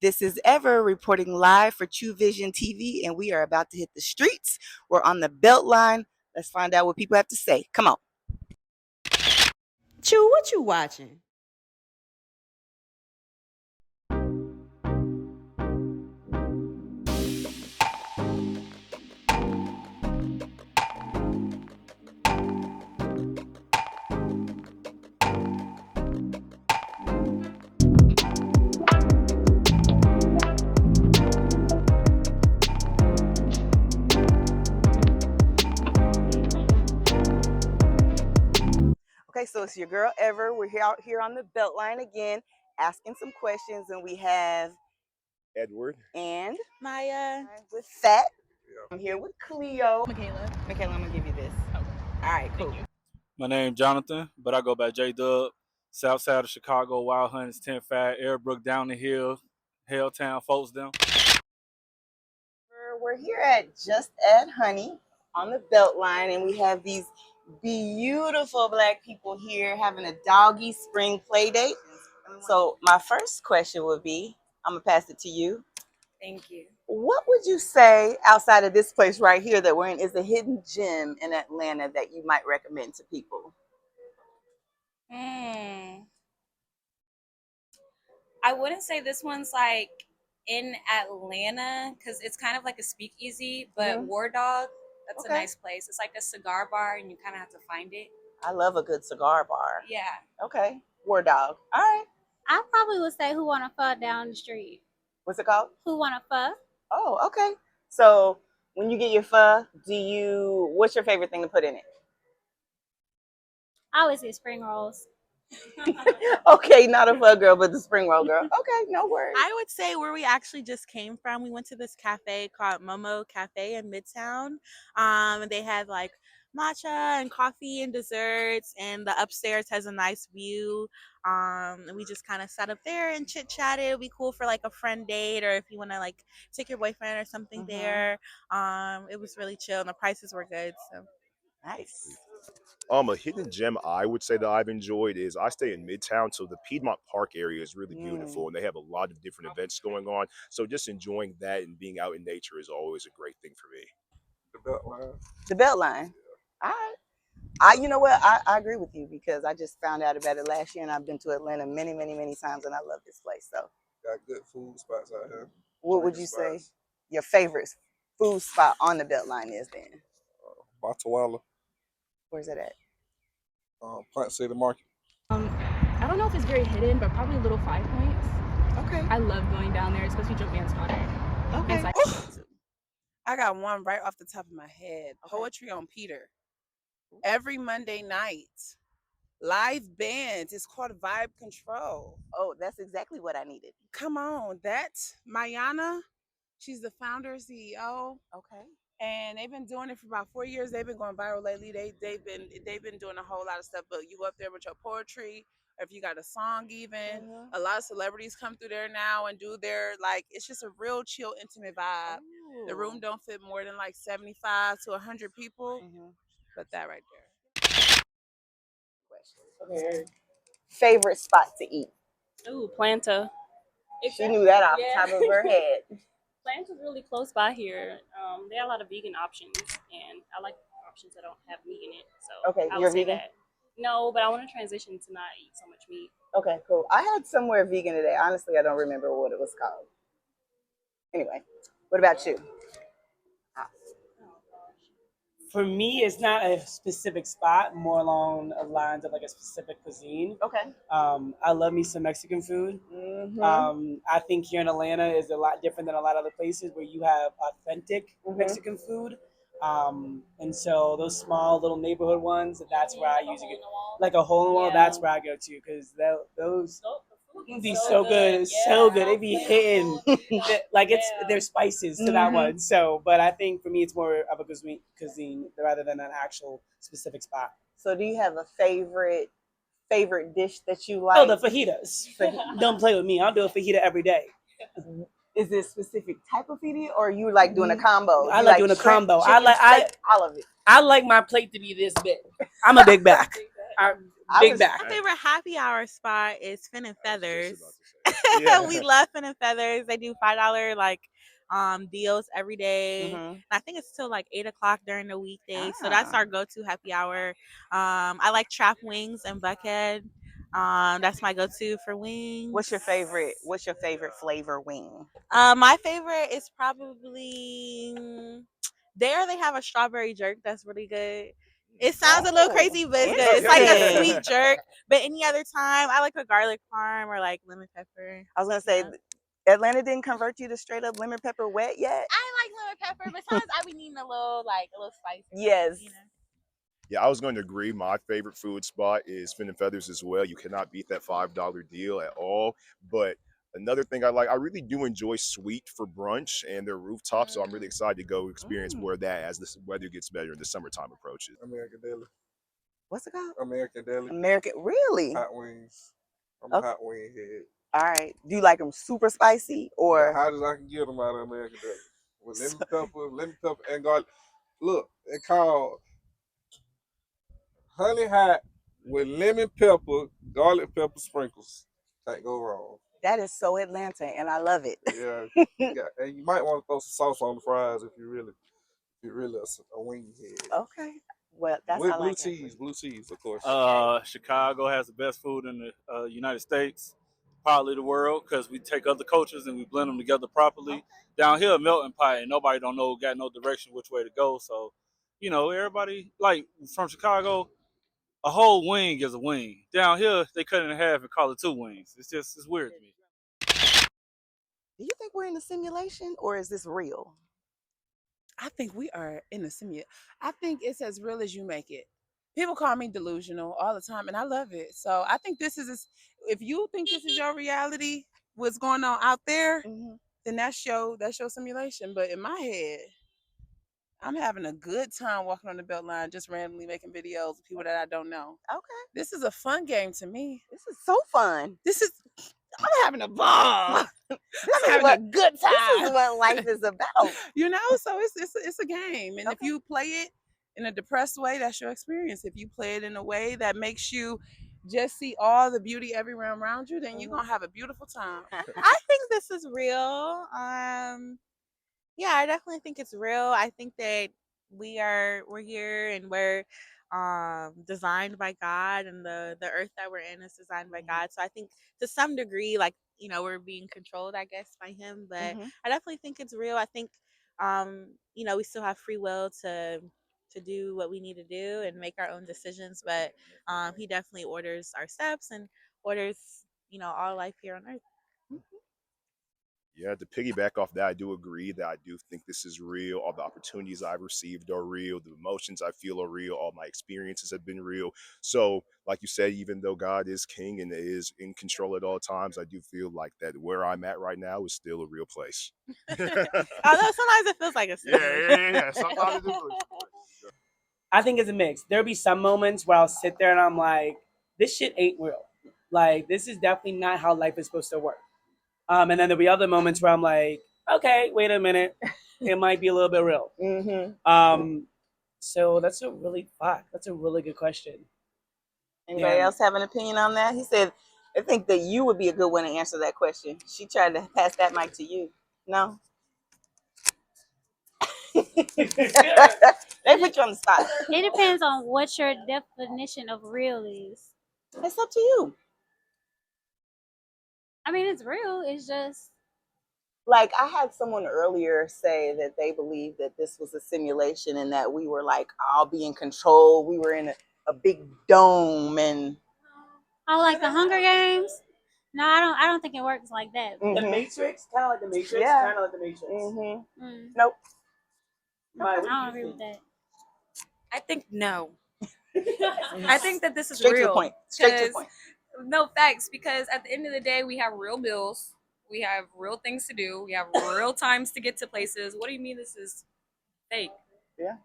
This is Ever reporting live for True Vision TV, and we are about to hit the streets. We're on the Beltline. Let's find out what people have to say. Come on. Chew, what you watching? Okay, so it's your girl Ever. We're here out here on the Beltline again, asking some questions, and we have Edward and Maya. with Fat. Yeah. I'm here with Cleo. Michaela. Michaela, I'm gonna give you this. Okay. All right, cool. My name Jonathan, but I go by J Dub. South side of Chicago, Wild Hunters, 10 Fat, Airbrook, down the hill, Helltown, folks down. We're here at Just Add Honey on the Beltline, and we have these beautiful Black people here having a doggy spring play date. So my first question would be, I'm gonna pass it to you. Thank you. What would you say outside of this place right here that we're in is a hidden gem in Atlanta that you might recommend to people? I wouldn't say this one's like in Atlanta because it's kind of like a speakeasy, but War Dog, that's a nice place. It's like a cigar bar and you kind of have to find it. I love a good cigar bar. Yeah. Okay. War Dog. All right. I probably would say Who Wanna Fuck down the street. What's it called? Who Wanna Fuck? Oh, okay. So when you get your pho, what's your favorite thing to put in it? I always get spring rolls. Okay, not a pho girl, but the spring roll girl. Okay, no worries. I would say where we actually just came from. We went to this cafe called Momo Cafe in Midtown. And they had like matcha and coffee and desserts, and the upstairs has a nice view. And we just kind of sat up there and chit chatted. It'd be cool for like a friend date, or if you want to like take your boyfriend or something there. It was really chill and the prices were good. So Nice. A hidden gem I would say that I've enjoyed is I stay in Midtown, so the Piedmont Park area is really beautiful, and they have a lot of different events going on. So just enjoying that and being out in nature is always a great thing for me. The Beltline. The Beltline. All right. You know what? I agree with you because I just found out about it last year, and I've been to Atlanta many, many, many times, and I love this place. So, Got good food spots out here. what would you say your favorite food spot on the Beltline is then? Batawala, Where's it at? Plant City Market. I don't know if it's very hidden, but probably Little 5 Points. Okay. I love going down there, especially Joe Man's daughter. Okay. I got one right off the top of my head. Okay. Poetry on Peter. Every Monday night, live bands. It's called Vibe Control. Oh, that's exactly what I needed. Come on, that's Mayana. She's the founder, CEO, Okay. and they've been doing it for about 4 years. They've been going viral lately. They've been doing a whole lot of stuff. But you go up there with your poetry, or if you got a song, even a lot of celebrities come through there now and do their it's just a real chill, intimate vibe. The room don't fit more than like 75 to 100 people, but that right there. Okay. Favorite spot to eat? Ooh, Planta. She knew that off the top of her head. Planta's really close by here. They have a lot of vegan options, and I like options that don't have meat in it. So Okay, I would you're say vegan? that. No, but I want to transition to not eat so much meat. Okay, cool. I had somewhere vegan today. Honestly, I don't remember what it was called. Anyway, what about you? For me, it's not a specific spot, more along the lines of like a specific cuisine. Okay. I love me some Mexican food. I think here in Atlanta is a lot different than a lot of other places where you have authentic Mexican food. And so those small little neighborhood ones, that's where I usually get, like a hole in the wall, that's where I go to, because those be so good. It's so good. They be hitting like there's spices to that one. So, but I think for me, it's more of a cuisine rather than an actual specific spot. So, do you have a favorite dish that you like? Oh, the fajitas. Don't play with me. I'll do a fajita every day. Is it a specific type of fajita, or you like doing a combo? I like doing a combo. I like all of it. I like my plate to be this big. I'm a big back. Big back. My favorite happy hour spot is Fin and Feathers. Yeah. We love Fin and Feathers. They do $5 like deals every day. And I think it's till like 8 o'clock during the weekday. So that's our go-to happy hour. I like Trap Wings and Buckhead. That's my go-to for wings. What's your favorite flavor wing? My favorite is probably there. They have a strawberry jerk that's really good. It sounds a little crazy, but it's good. It's like a interesting. sweet jerk. But any other time, I like a garlic parm or like lemon pepper. I was gonna say, Atlanta didn't convert you to straight up lemon pepper wet yet. I like lemon pepper, but sometimes I be needing a little spicy. Yes. You know? Yeah, I was going to agree. My favorite food spot is Fin and Feathers as well. You cannot beat that $5 deal at all. But another thing I really do enjoy Sweet for brunch and their rooftop. So I'm really excited to go experience more of that as the weather gets better and the summertime approaches. American Deli. What's it called? American Deli. Really? Hot wings. I'm a hot wing head. All right. Do you like them super spicy or the hottest I can get them out of American Deli with lemon pepper, and garlic. Look, they called honey hot with lemon pepper, garlic pepper sprinkles. Can't go wrong. That is so Atlanta, and I love it. Yeah, and you might want to throw some sauce on the fries if you really a wing head. Okay. Well, that's with I blue like cheese, blue cheese, of course. Chicago has the best food in the United States, probably the world, because we take other cultures and we blend them together properly. Down here, melting pot, and nobody got no direction which way to go. So, everybody, like from Chicago, a whole wing is a wing. Down here, they cut it in half and call it 2 wings. It's weird to me. Do you think we're in a simulation or is this real? I think we are in a simulation. I think it's as real as you make it. People call me delusional all the time, and I love it. So I think this is, if you think this is your reality, what's going on out there, then that's your simulation. But in my head, I'm having a good time walking on the Beltline, just randomly making videos with people that I don't know. Okay. This is a fun game to me. This is so fun. I'm having a ball. I'm having a good time. This is what life is about. So it's a game. And if you play it in a depressed way, that's your experience. If you play it in a way that makes you just see all the beauty everywhere around you, then you're gonna have a beautiful time. I think this is real. Yeah, I definitely think it's real. I think that we're here and we're designed by God, and the earth that we're in is designed by God. So I think to some degree, like, we're being controlled, I guess, by him. But I definitely think it's real. I think we still have free will to do what we need to do and make our own decisions. But he definitely orders our steps and orders, all life here on earth. Yeah, to piggyback off that, I do agree that I do think this is real. All the opportunities I've received are real. The emotions I feel are real. All my experiences have been real. So, like you said, even though God is king and is in control at all times, I do feel like that where I'm at right now is still a real place. Although sometimes it feels like a yeah. Sometimes it is. I think it's a mix. There'll be some moments where I'll sit there and I'm like, this shit ain't real. Like, this is definitely not how life is supposed to work. And then there'll be other moments where I'm like, okay, wait a minute, it might be a little bit real. So that's a really good question. Anybody else have an opinion on that? He said, I think that you would be a good one to answer that question. She tried to pass that mic to you. No? They put you on the spot. It depends on what your definition of real is. It's up to you. I mean, it's real. It's just like I had someone earlier say that they believed that this was a simulation and that we were like all being controlled. We were in a big dome and like the Hunger Games. No, I don't think it works like that. The Matrix, kind of like the Matrix. Yeah. Kind of like the Matrix. Nope. I don't agree with that. I think no. I think that this is Straight real. to the point. Straight to the point. No, facts, because at the end of the day, we have real bills. We have real things to do. We have real times to get to places. What do you mean this is fake? Yeah.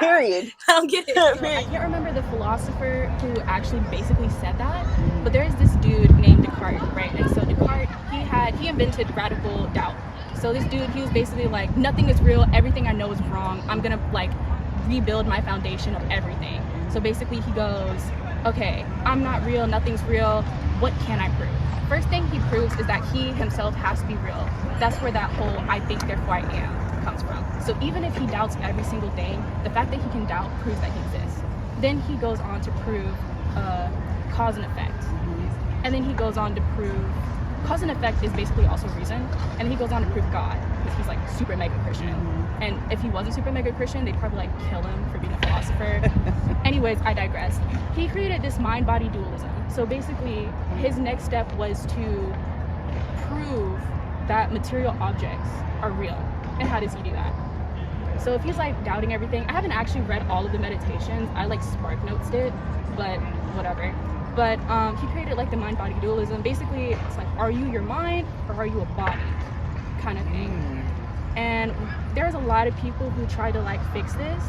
Period. I don't get it. I can't remember the philosopher who actually basically said that, but there's this dude named Descartes, right? And so Descartes, he invented radical doubt. So this dude, he was basically like, nothing is real, everything I know is wrong. I'm gonna like rebuild my foundation of everything. So basically he goes, okay, I'm not real, nothing's real, what can I prove? First thing he proves is that he himself has to be real. That's where that whole I think therefore I am comes from. So even if he doubts every single thing, the fact that he can doubt proves that he exists. Then he goes on to prove cause and effect. And then he goes on to prove cause and effect is basically also reason. And he goes on to prove God, because he's like super mega Christian. And if he wasn't super mega Christian, they'd probably like kill him for being a philosopher. Anyways, I digress. He created this mind-body dualism. So basically, his next step was to prove that material objects are real. And how does he do that? So if he's like doubting everything, I haven't actually read all of the meditations. I like spark notes it, but whatever. But he created like the mind-body dualism. Basically, it's like, are you your mind or are you a body kind of thing? And there's a lot of people who try to like fix this.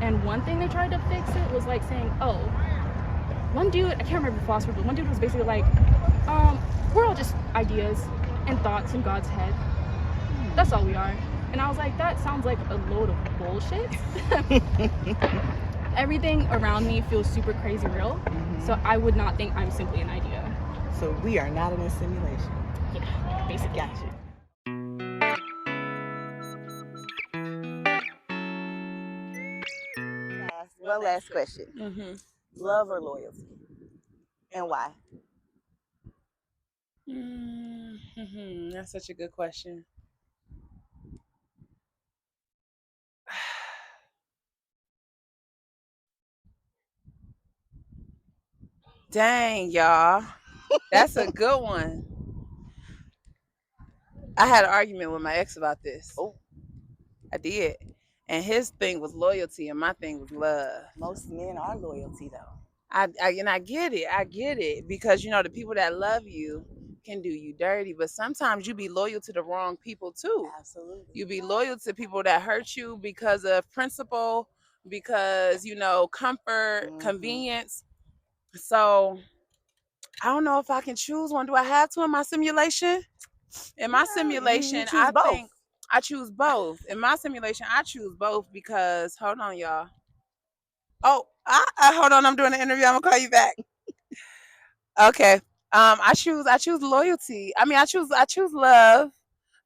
And one thing they tried to fix it was like saying, oh, one dude, I can't remember the philosopher, but one dude was basically like, we're all just ideas and thoughts in God's head. That's all we are. And I was like, that sounds like a load of bullshit. Everything around me feels super crazy real. So I would not think I'm simply an idea. So we are not in a simulation. Yeah, basically. Got you. One last question. Love or loyalty? And why? That's such a good question. Dang, y'all. That's a good one. I had an argument with my ex about this. Oh. I did. And his thing was loyalty and my thing was love. Most men are loyalty though. I get it. I get it. Because the people that love you can do you dirty, but sometimes you be loyal to the wrong people too. Absolutely. You be loyal to people that hurt you because of principle, because comfort, convenience. So I don't know if I can choose one. Do I have to in my simulation? In my simulation, I think I choose both. In my simulation, I choose both because hold on, y'all. Oh, hold on. I'm doing an interview. I'm gonna call you back. Okay. I choose loyalty. I mean, I choose love,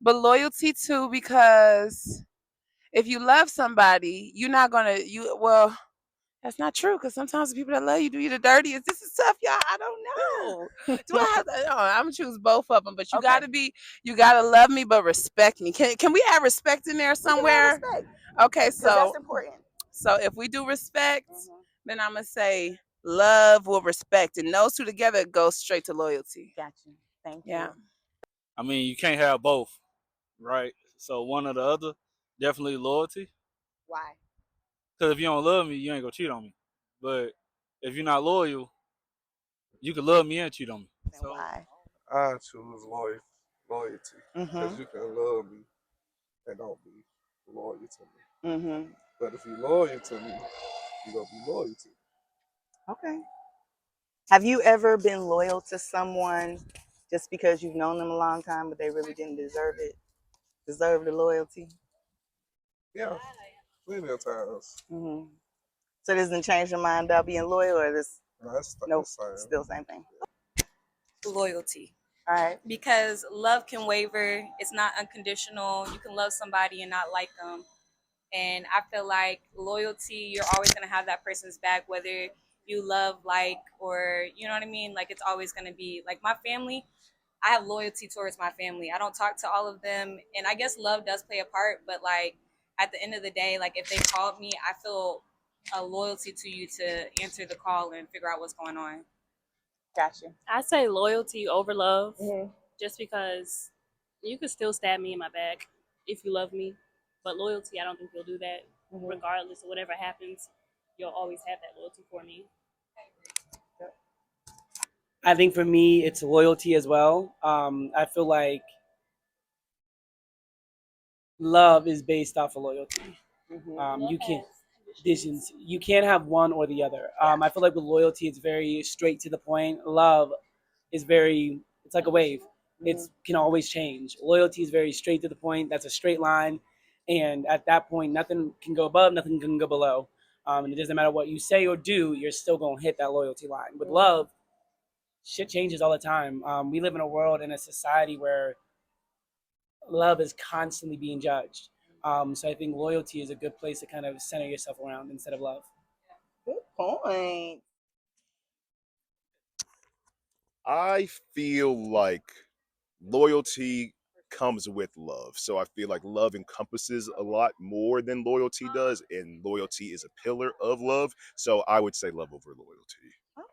but loyalty too because if you love somebody, you're not gonna well. That's not true because sometimes the people that love you do you the dirtiest. This is tough, y'all. I don't know. Do I have to? No, I'm gonna choose both of them, but you gotta love me, but respect me. Can we have respect in there somewhere? Respect. Okay, so that's important. So if we do respect, then I'm gonna say love with respect, and those two together go straight to loyalty. Got you. Thank you. Yeah. I mean, you can't have both, right? So one or the other, definitely loyalty. Why? Because if you don't love me, you ain't gonna cheat on me. But if you're not loyal, you can love me and cheat on me. So why? I choose loyalty because you can love me and don't be loyal to me. But if you're loyal to me, you're gonna be loyal to me. Okay. Have you ever been loyal to someone just because you've known them a long time, but they really didn't deserve the loyalty? Yeah, plenty of times. So this doesn't change your mind about being loyal, or this? No, it's Nope, the same. still same thing. Loyalty. All right. Because love can waver. It's not unconditional. You can love somebody and not like them. And I feel like loyalty, you're always going to have that person's back, whether you love, like, or you know what I mean? Like, it's always going to be like my family. I have loyalty towards my family. I don't talk to all of them. And I guess love does play a part. But like at the end of the day, like if they called me, I feel a loyalty to you to answer the call and figure out what's going on. Gotcha. I say loyalty over love, just because you could still stab me in my back if you love me, but loyalty, I don't think you'll do that. Regardless of whatever happens, you'll always have that loyalty for me. I think for me, it's loyalty as well. I feel like love is based off of loyalty. You can't have one or the other. I feel like with loyalty, it's very straight to the point. Love is it's like a wave. It can always change. Loyalty is very straight to the point. That's a straight line. And at that point, nothing can go above, nothing can go below. And it doesn't matter what you say or do, you're still gonna hit that loyalty line. With love, shit changes all the time. We live in a world, in a society where love is constantly being judged. So I think loyalty is a good place to kind of center yourself around instead of love. Good point. I feel like loyalty comes with love. So I feel like love encompasses a lot more than loyalty does, and loyalty is a pillar of love. So I would say love over loyalty. Okay.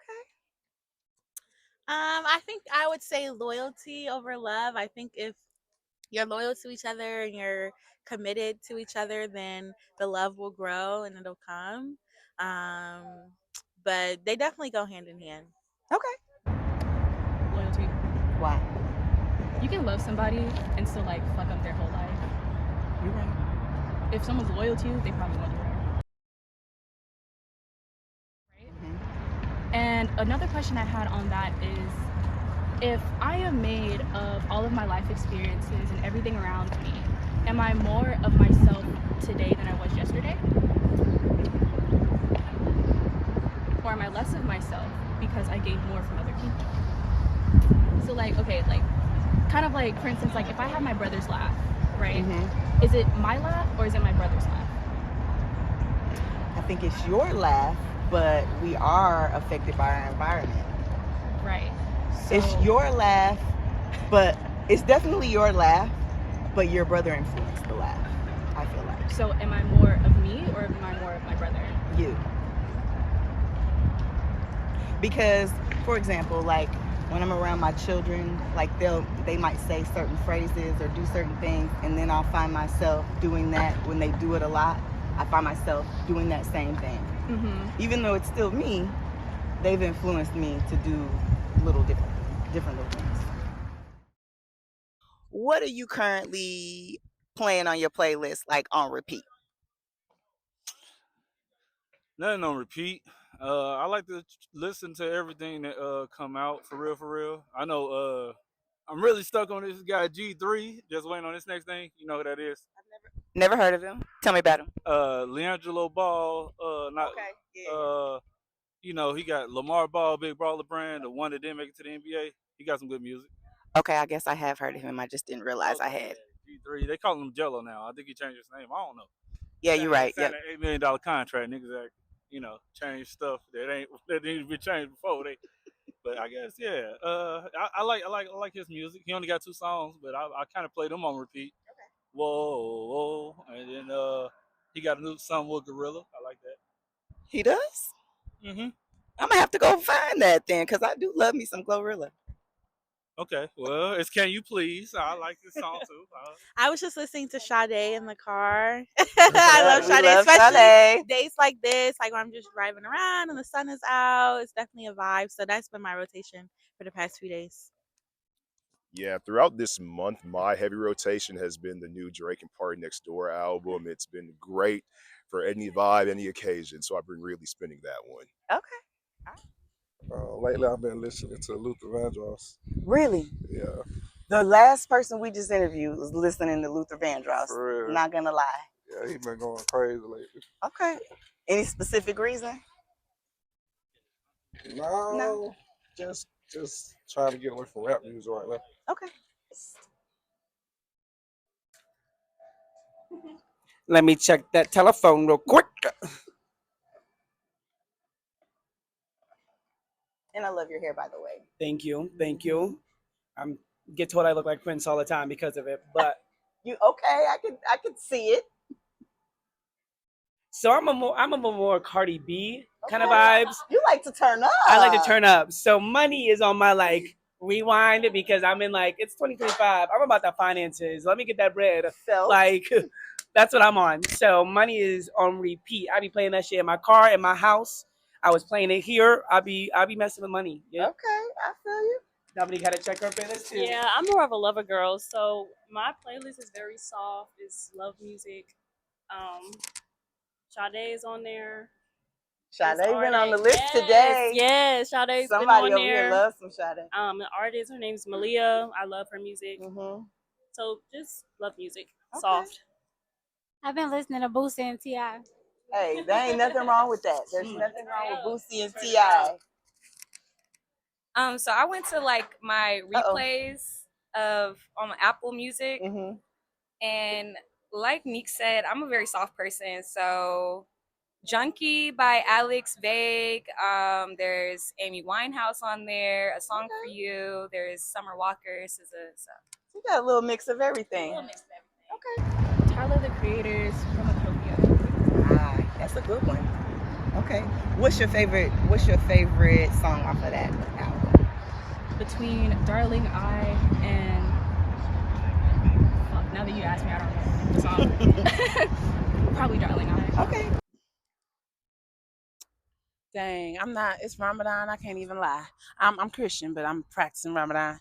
I think I would say loyalty over love. I think if you're loyal to each other and you're committed to each other, then the love will grow and it'll come. Um, but they definitely go hand in hand. Okay. Loyalty. Why? You can love somebody and still like fuck up their whole life. You're right. If someone's loyal to you, they probably love you. Right? And another question I had on that is, if I am made of all of my life experiences and everything around me, am I more of myself today than I was yesterday? Or am I less of myself because I gained more from other people? So like, okay, like kind of like, for instance, like if I have my brother's laugh, right? Is it my laugh or is it my brother's laugh? I think it's your laugh, but we are affected by our environment. Right. So, it's your laugh, but it's definitely your laugh, but your brother influenced the laugh, I feel like. So am I more of me or am I more of my brother? You. Because, for example, like when I'm around my children, like they might say certain phrases or do certain things, and then I'll find myself doing that. When they do it a lot, I find myself doing that same thing. Even though it's still me, they've influenced me to do little different little things. What are you currently playing on your playlist, like on repeat? Nothing on repeat. I like to listen to everything that come out for real, for real. I know I'm really stuck on this guy G3. Just waiting on this next thing. You know who that is? Never heard of him. Tell me about him. Leangelo Ball. Not. Okay. Yeah. You know, he got Lamar Ball, Big Baller Brand, the one that didn't make it to the NBA. He got some good music. Okay, I guess I have heard of him. I just didn't realize I had. G3. They call him Jello now. I think he changed his name. I don't know. Yeah, you're right. Signed an $8 million contract. Niggas act, change stuff that needs to be changed before they. But I guess yeah. I like his music. He only got 2 songs, but I kind of play them on repeat. Okay. Whoa, and then he got a new song with Gorilla. I like that. He does. I'm gonna have to go find that then, because I do love me some Glorilla. Okay, well, it's Can You Please. I like this song too. I was just listening to Sade in the car. I love Sade, especially Sade. days like this, like when I'm just driving around and the sun is out. It's definitely a vibe. So that's been my rotation for the past few days. Yeah, throughout this month, my heavy rotation has been the new Drake and Party Next Door album. It's been great for any vibe, any occasion. So I've been really spinning that one. Okay. Lately, I've been listening to Luther Vandross. Really? Yeah. The last person we just interviewed was listening to Luther Vandross. For real. Not gonna lie. Yeah, he been going crazy lately. Okay. Any specific reason? No. Just trying to get away from rap music right now. Okay. Let me check that telephone real quick. And I love your hair, by the way. Thank you. Get told I look like Prince all the time because of it, but you okay? I could see it. So I'm a more Cardi B kind of vibes. You like to turn up. I like to turn up. So money is on my like rewind because I'm in like it's 2025. I'm about the finances. Let me get that bread. Like that's what I'm on. So money is on repeat. I be playing that shit in my car, in my house. I was playing it here. I be messing with money. Yeah. Okay, I feel you. Dominique got to check her playlist too. Yeah, I'm more of a lover girl, so my playlist is very soft. It's love music. Sade is on there. Sade been on the list today. Yes, Sade's been on there. Somebody over here loves some Sade. The artist, her name's Malia. I love her music. So just love music. Okay. Soft. I've been listening to Boosie and T.I. Hey, there ain't nothing wrong with that. There's nothing wrong with Boosie and T.I. So I went to like my replays of on Apple Music, and like Meek said, I'm a very soft person. So Junkie by Alex Vague. There's Amy Winehouse on there. A Song for You. There's Summer Walker. So you got a little mix of everything. Okay. Tyler the Creator's Pharmacopoeia. Ah, that's a good one. Okay. What's your favorite song off of that album? Between Darling I and now that you asked me, I don't know the song. Probably Darling I. Okay. Dang, I'm not. It's Ramadan. I can't even lie. I'm Christian, but I'm practicing Ramadan.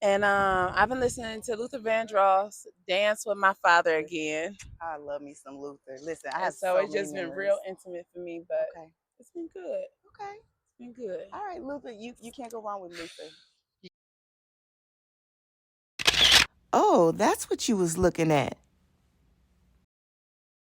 And I've been listening to Luther Vandross "Dance with My Father Again." I love me some Luther. Listen, I And have so it's many just been memories. real intimate for me, but Okay. it's been good. Okay. It's been good. All right, Luther, you can't go wrong with Luther. Oh, that's what you was looking at.